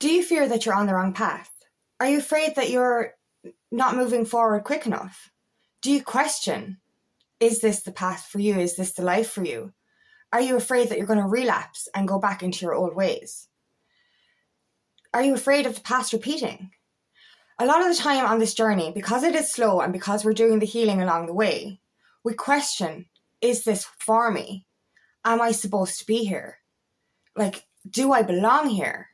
Do you fear that you're on the wrong path? Are you afraid that you're not moving forward quick enough? Do you question, is this the path for you? Is this the life for you? Are you afraid that you're going to relapse and go back into your old ways? Are you afraid of the past repeating? A lot of the time on this journey, because it is slow and because we're doing the healing along the way, we question, is this for me? Am I supposed to be here? Like, do I belong here?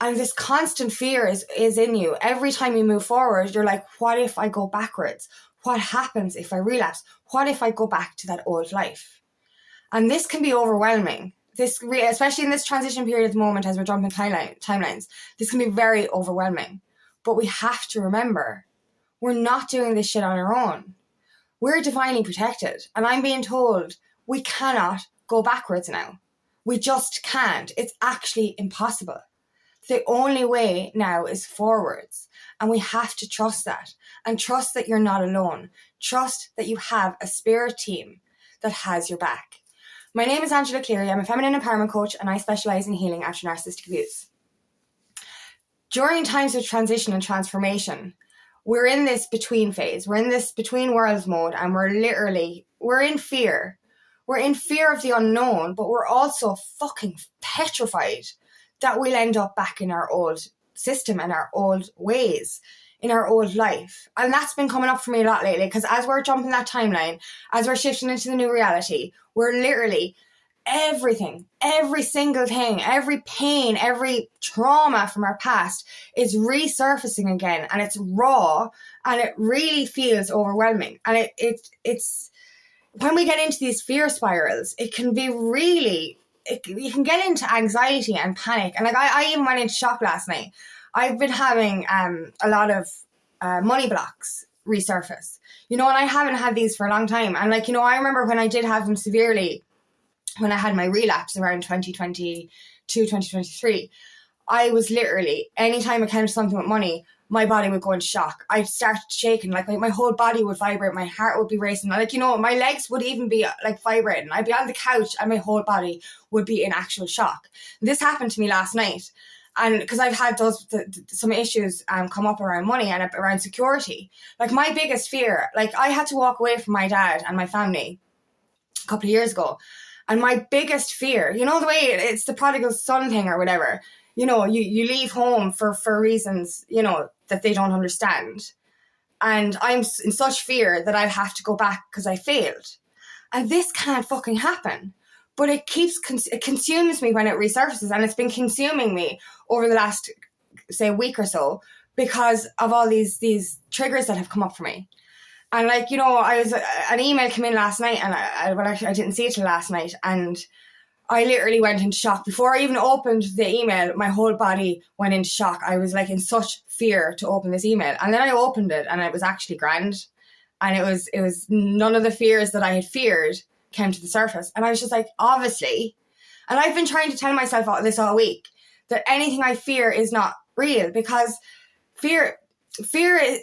And this constant fear is in you. Every time you move forward, you're like, what if I go backwards? What happens if I relapse? What if I go back to that old life? And this can be overwhelming. Especially in this transition period at the moment, as we're jumping timelines, this can be very overwhelming. But we have to remember, we're not doing this shit on our own. We're divinely protected. And I'm being told we cannot go backwards now. We just can't. It's actually impossible. The only way now is forwards. And we have to trust that. And trust that you're not alone. Trust that you have a spirit team that has your back. My name is Angela Cleary. I'm a feminine empowerment coach and I specialise in healing after narcissistic abuse. During times of transition and transformation, we're in this between phase. We're in this between worlds mode and we're in fear. We're in fear of the unknown, but we're also fucking petrified that we'll end up back in our old system and our old ways, in our old life. And that's been coming up for me a lot lately, because as we're jumping that timeline, as we're shifting into the new reality, we're literally everything, every single thing, every pain, every trauma from our past is resurfacing again, and it's raw and it really feels overwhelming. And it's when we get into these fear spirals, it can be really, you can get into anxiety and panic. And like I even went into shock last night. I've been having a lot of money blocks resurface, and I haven't had these for a long time. And I remember when I did have them severely, when I had my relapse around 2022, 2023, I was literally, anytime I came to something with money, my body would go into shock. I'd start shaking, like my whole body would vibrate, my heart would be racing. My legs would even be vibrating. I'd be on the couch and my whole body would be in actual shock. This happened to me last night. And because I've had some issues come up around money and around security. My biggest fear, I had to walk away from my dad and my family a couple of years ago. And my biggest fear, the way it's the prodigal son thing or whatever, you leave home for reasons, that they don't understand. And I'm in such fear that I have to go back because I failed. And this can't fucking happen. But it consumes me when it resurfaces, and it's been consuming me over the last, say, week or so because of all these triggers that have come up for me. And an email came in last night, and I didn't see it till last night, and I literally went into shock. Before I even opened the email, my whole body went into shock. I was in such fear to open this email, and then I opened it, and it was actually grand, and it was none of the fears that I had feared came to the surface. And I was just obviously, and I've been trying to tell myself this all week, that anything I fear is not real, because fear is fear is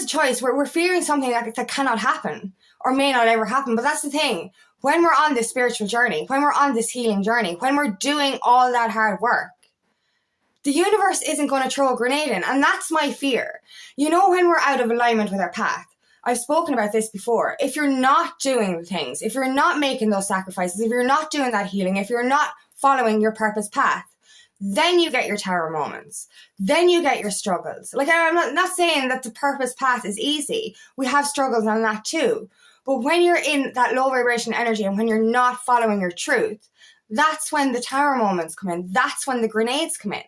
a choice. We're fearing something that cannot happen or may not ever happen. But that's the thing. When we're on this spiritual journey, when we're on this healing journey, when we're doing all that hard work, the universe isn't going to throw a grenade in. And that's my fear. When we're out of alignment with our path, I've spoken about this before. If you're not doing the things, if you're not making those sacrifices, if you're not doing that healing, if you're not following your purpose path, then you get your tower moments. Then you get your struggles. I'm not saying that the purpose path is easy. We have struggles on that too. But when you're in that low vibration energy and when you're not following your truth, that's when the tower moments come in. That's when the grenades come in.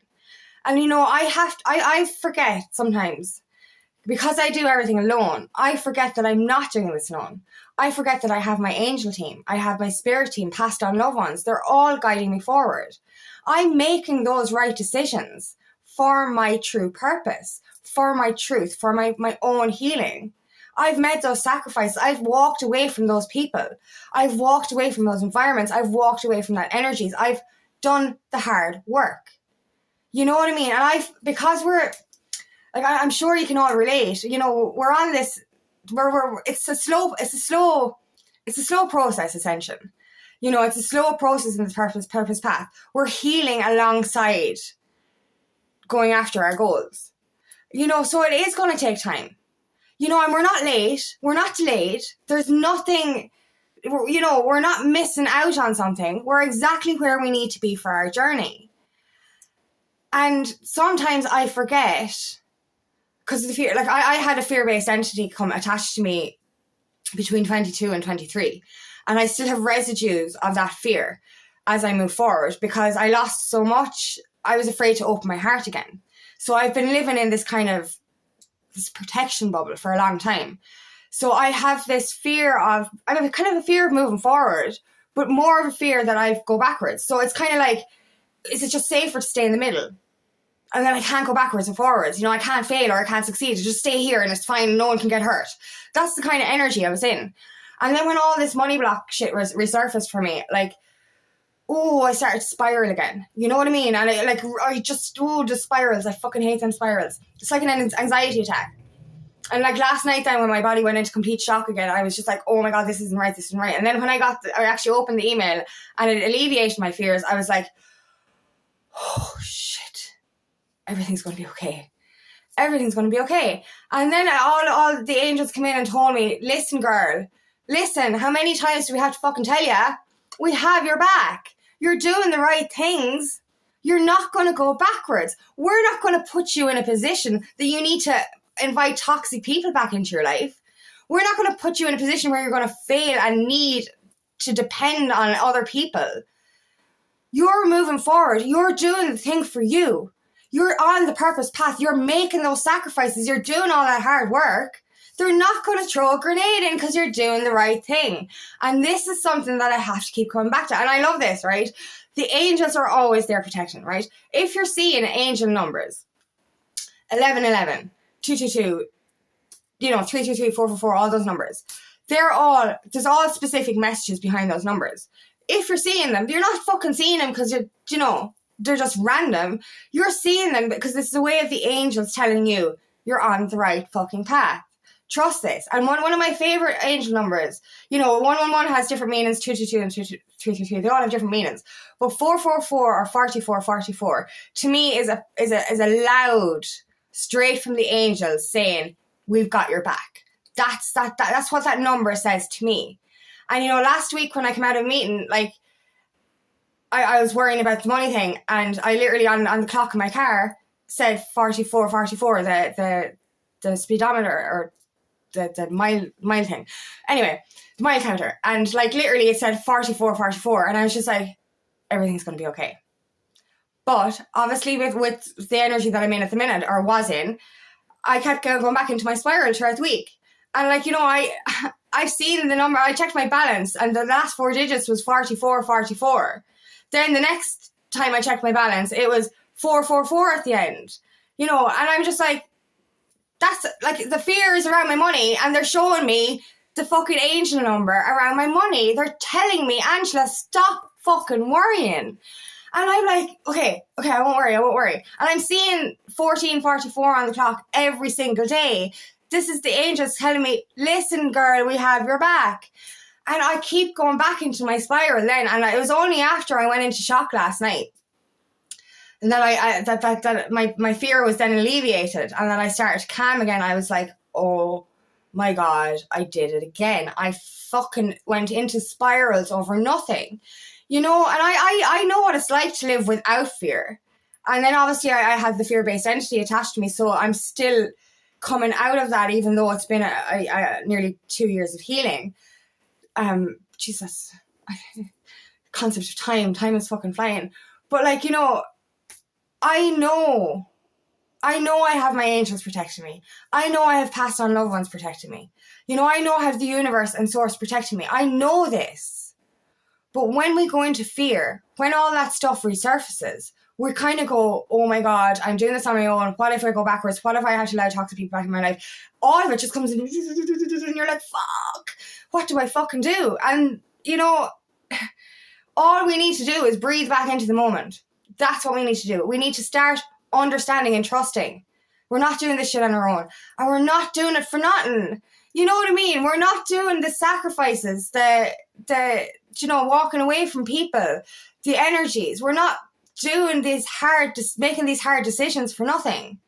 And I forget sometimes, because I do everything alone, I forget that I'm not doing this alone. I forget that I have my angel team. I have my spirit team, passed on loved ones. They're all guiding me forward. I'm making those right decisions for my true purpose, for my truth, for my own healing. I've made those sacrifices. I've walked away from those people. I've walked away from those environments. I've walked away from that energies. I've done the hard work. You know what I mean? And because we're, I'm sure you can all relate. We're on this. It's a slow process, essentially. It's a slow process in the purpose path. We're healing alongside going after our goals. You know, so it is going to take time. You know, and we're not late. We're not delayed. There's nothing, you know, we're not missing out on something. We're exactly where we need to be for our journey. And sometimes I forget, because of the fear, like I had a fear-based entity come attached to me between 22 and 23. And I still have residues of that fear as I move forward, because I lost so much. I was afraid to open my heart again. So I've been living in this kind of this protection bubble for a long time. So I have this fear of, I have kind of a fear of moving forward, but more of a fear that I go backwards. So it's kind of like, is it just safer to stay in the middle? And then I can't go backwards and forwards. You know, I can't fail or I can't succeed. Just stay here and it's fine. No one can get hurt. That's the kind of energy I was in. And then when all this money block shit resurfaced for me, like, I started to spiral again. You know what I mean? And the spirals. I fucking hate them spirals. It's like an anxiety attack. And like last night then when my body went into complete shock again, I was just like, oh my God, this isn't right. And then when I actually opened the email and it alleviated my fears, I was like, oh shit, everything's going to be okay. Everything's going to be okay. And then all the angels came in and told me, listen, girl, listen, how many times do we have to fucking tell you? We have your back. You're doing the right things. You're not going to go backwards. We're not going to put you in a position that you need to invite toxic people back into your life. We're not going to put you in a position where you're going to fail and need to depend on other people. You're moving forward. You're doing the thing for you. You're on the purpose path. You're making those sacrifices. You're doing all that hard work. They're not going to throw a grenade in because you're doing the right thing. And this is something that I have to keep coming back to. And I love this, right? The angels are always there protecting, right? If you're seeing angel numbers, 1111, 222, 333, 444, all those numbers, there's all specific messages behind those numbers. If you're seeing them, you're not fucking seeing them because they're just random. You're seeing them because this is a way of the angels telling you you're on the right fucking path. Trust this. And one of my favorite angel numbers, 111 has different meanings, 222 and 333, they all have different meanings. But 444 or 4444 to me is a loud, straight from the angels saying, we've got your back. That's what that number says to me. And last week when I came out of a meeting, like I was worrying about the money thing, and I literally on the clock in my car said 4444, the speedometer or the mile thing. Anyway, the mile counter. And like literally it said 4444, and I was just like, everything's going to be okay. But obviously with the energy that I'm in at the minute, or was in, I kept going back into my spiral throughout the week. And like, I've seen the number, I checked my balance and the last 4 digits was 4444. Then the next time I checked my balance, it was 444 at the end. And I'm just like, that's like, the fear is around my money, and they're showing me the fucking angel number around my money. They're telling me, Angela, stop fucking worrying. And I'm like, okay, I won't worry. And I'm seeing 1444 on the clock every single day. This is the angels telling me, listen, girl, we have your back. And I keep going back into my spiral then. And it was only after I went into shock last night, and then that my fear was then alleviated, and then I started to calm again. I was like, oh my God, I did it again. I fucking went into spirals over nothing, and I know what it's like to live without fear. And then obviously I have the fear-based entity attached to me, so I'm still coming out of that, even though it's been nearly 2 years of healing. Jesus, concept of time is fucking flying. But like, I know I have my angels protecting me. I know I have passed on loved ones protecting me. I know I have the universe and source protecting me. I know this. But when we go into fear, when all that stuff resurfaces, we kind of go, oh my God, I'm doing this on my own. What if I go backwards? What if I have to allow toxic people back in my life? All of it just comes in, and you're like, fuck, what do I fucking do? And, all we need to do is breathe back into the moment. That's what we need to do. We need to start understanding and trusting. We're not doing this shit on our own. And we're not doing it for nothing. You know what I mean? We're not doing the sacrifices, the walking away from people, the energies. We're not making these hard decisions for nothing.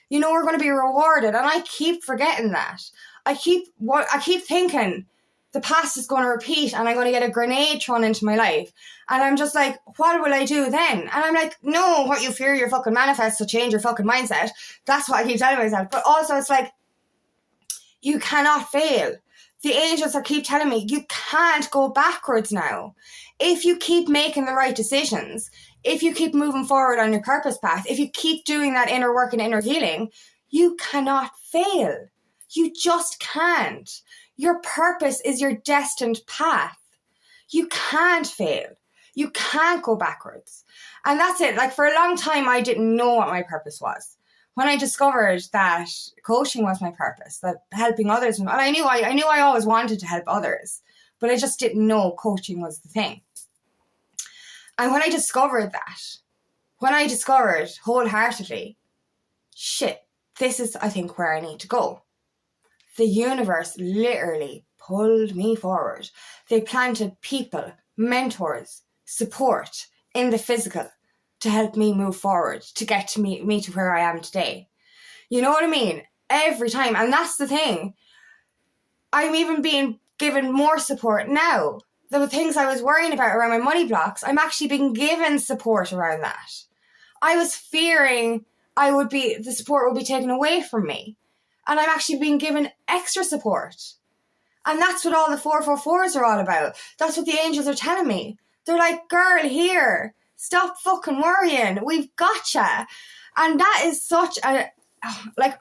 You know, we're going to be rewarded. And I keep forgetting that. I keep thinking the past is going to repeat and I'm going to get a grenade thrown into my life. And I'm just like, what will I do then? And I'm like, no, what you fear, your fucking manifest, so change your fucking mindset. That's what I keep telling myself. But also it's like, you cannot fail. The angels keep telling me, you can't go backwards now. If you keep making the right decisions, if you keep moving forward on your purpose path, if you keep doing that inner work and inner healing, you cannot fail. You just can't. Your purpose is your destined path. You can't fail. You can't go backwards. And that's it. Like, for a long time, I didn't know what my purpose was. When I discovered that coaching was my purpose, that helping others, and I knew I always wanted to help others, but I just didn't know coaching was the thing. And when I discovered wholeheartedly, shit, this is, I think, where I need to go. The universe literally pulled me forward. They planted people, mentors, support in the physical to help me move forward, to get to me to where I am today. You know what I mean? Every time. And that's the thing. I'm even being given more support now. The things I was worrying about around my money blocks, I'm actually being given support around that. I was fearing the support would be taken away from me. And I'm actually being given extra support. And that's what all the 444s are all about. That's what the angels are telling me. They're like, girl, here, stop fucking worrying. We've gotcha. And that is such a, like,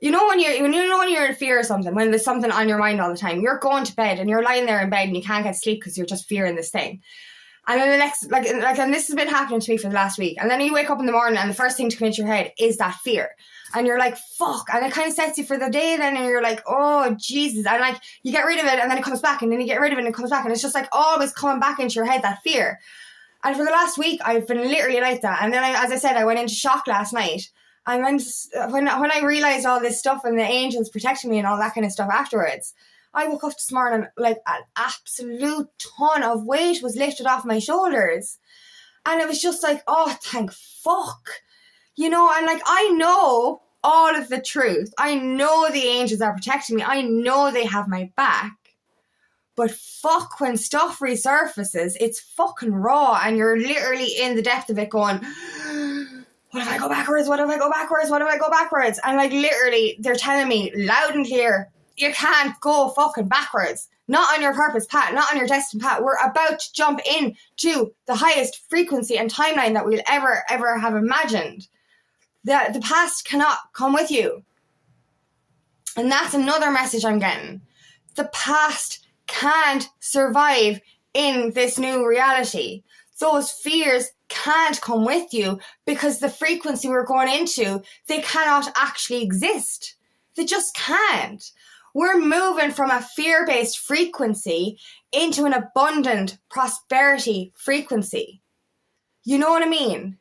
you know when you're in fear of something, when there's something on your mind all the time, you're going to bed and you're lying there in bed and you can't get sleep because you're just fearing this thing. And then the next, and this has been happening to me for the last week. And then you wake up in the morning and the first thing to come into your head is that fear. And you're like, fuck. And it kind of sets you for the day then. And you're like, oh, Jesus. And like, you get rid of it and then it comes back. And then you get rid of it and it comes back. And it's just like always coming back into your head, that fear. And for the last week, I've been literally like that. And then, as I said, I went into shock last night. And when I realized all this stuff and the angels protecting me and all that kind of stuff afterwards, I woke up this morning like an absolute ton of weight was lifted off my shoulders. And it was just like, oh, thank fuck. You know, and like, I know all of the truth. I know the angels are protecting me. I know they have my back. But fuck, when stuff resurfaces, it's fucking raw. And you're literally in the depth of it going, what if I go backwards? What if I go backwards? What if I go backwards? And like, literally, they're telling me loud and clear, you can't go fucking backwards. Not on your purpose path, not on your destined path. We're about to jump into the highest frequency and timeline that we'll ever have imagined. The past cannot come with you. And that's another message I'm getting. The past can't survive in this new reality. Those fears can't come with you because the frequency we're going into, they cannot actually exist. They just can't. We're moving from a fear-based frequency into an abundant prosperity frequency. You know what I mean?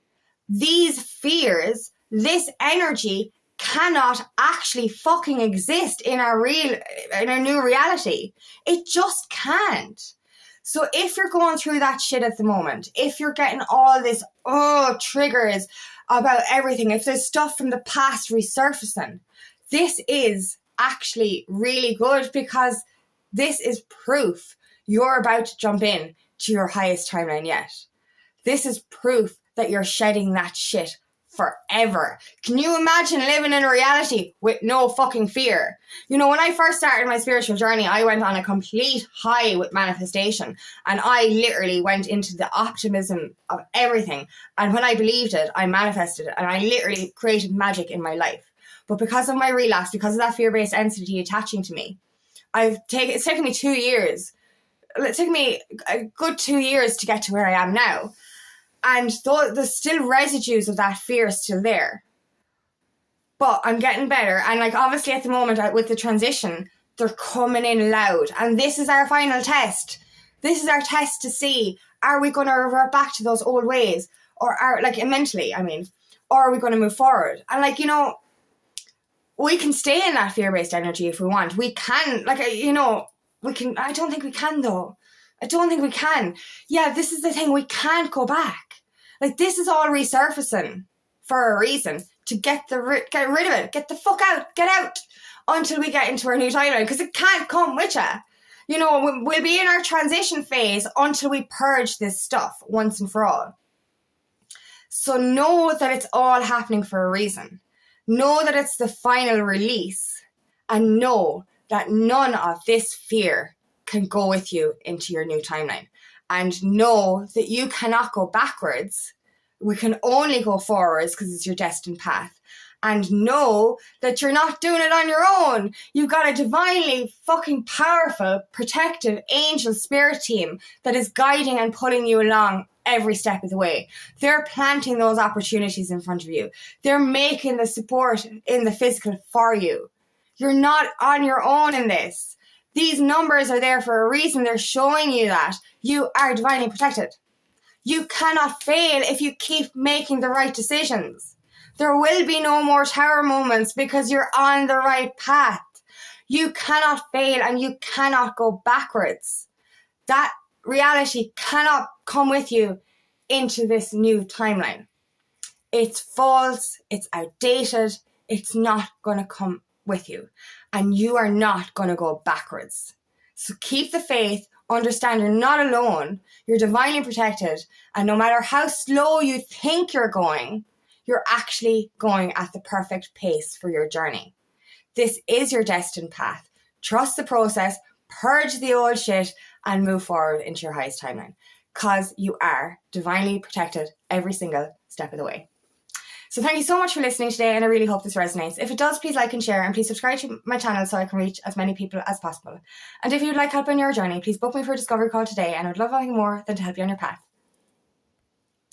These fears, this energy cannot actually fucking exist in our new reality. It just can't. So if you're going through that shit at the moment, if you're getting all this triggers about everything, if there's stuff from the past resurfacing, this is actually really good because this is proof you're about to jump in to your highest timeline yet. This is proof that you're shedding that shit forever. Can you imagine living in a reality with no fucking fear? You know, when I first started my spiritual journey, I went on a complete high with manifestation, and I literally went into the optimism of everything. And when I believed it, I manifested it, and I literally created magic in my life. But because of my relapse, because of that fear-based entity attaching to me, it's taken me 2 years. It took me a good 2 years to get to where I am now. And there's still residues of that fear still there. But I'm getting better. And like, obviously at the moment with the transition, they're coming in loud. And this is our final test. This is our test to see, are we going to revert back to those old ways? Or mentally, or are we going to move forward? And like, you know, we can stay in that fear-based energy if we want. We can, we can. I don't think we can though. I don't think we can. Yeah, this is the thing. We can't go back. Like, this is all resurfacing for a reason, to get rid of it, get the fuck out, get out, until we get into our new timeline, because it can't come with you. You know, we'll be in our transition phase until we purge this stuff once and for all. So know that it's all happening for a reason. Know that it's the final release, and know that none of this fear can go with you into your new timeline. And know that you cannot go backwards. We can only go forwards because it's your destined path. And know that you're not doing it on your own. You've got a divinely fucking powerful, protective angel spirit team that is guiding and pulling you along every step of the way. They're planting those opportunities in front of you. They're making the support in the physical for you. You're not on your own in this. These numbers are there for a reason. They're showing you that you are divinely protected. You cannot fail if you keep making the right decisions. There will be no more tower moments because you're on the right path. You cannot fail and you cannot go backwards. That reality cannot come with you into this new timeline. It's false, it's outdated, it's not going to come with you. And you are not going to go backwards. So keep the faith, understand you're not alone, you're divinely protected, and no matter how slow you think you're going, you're actually going at the perfect pace for your journey. This is your destined path. Trust the process, purge the old shit, and move forward into your highest timeline. Because you are divinely protected every single step of the way. So thank you so much for listening today, and I really hope this resonates. If it does, please like and share, and please subscribe to my channel so I can reach as many people as possible. And if you'd like help on your journey, please book me for a discovery call today, and I would love nothing more than to help you on your path.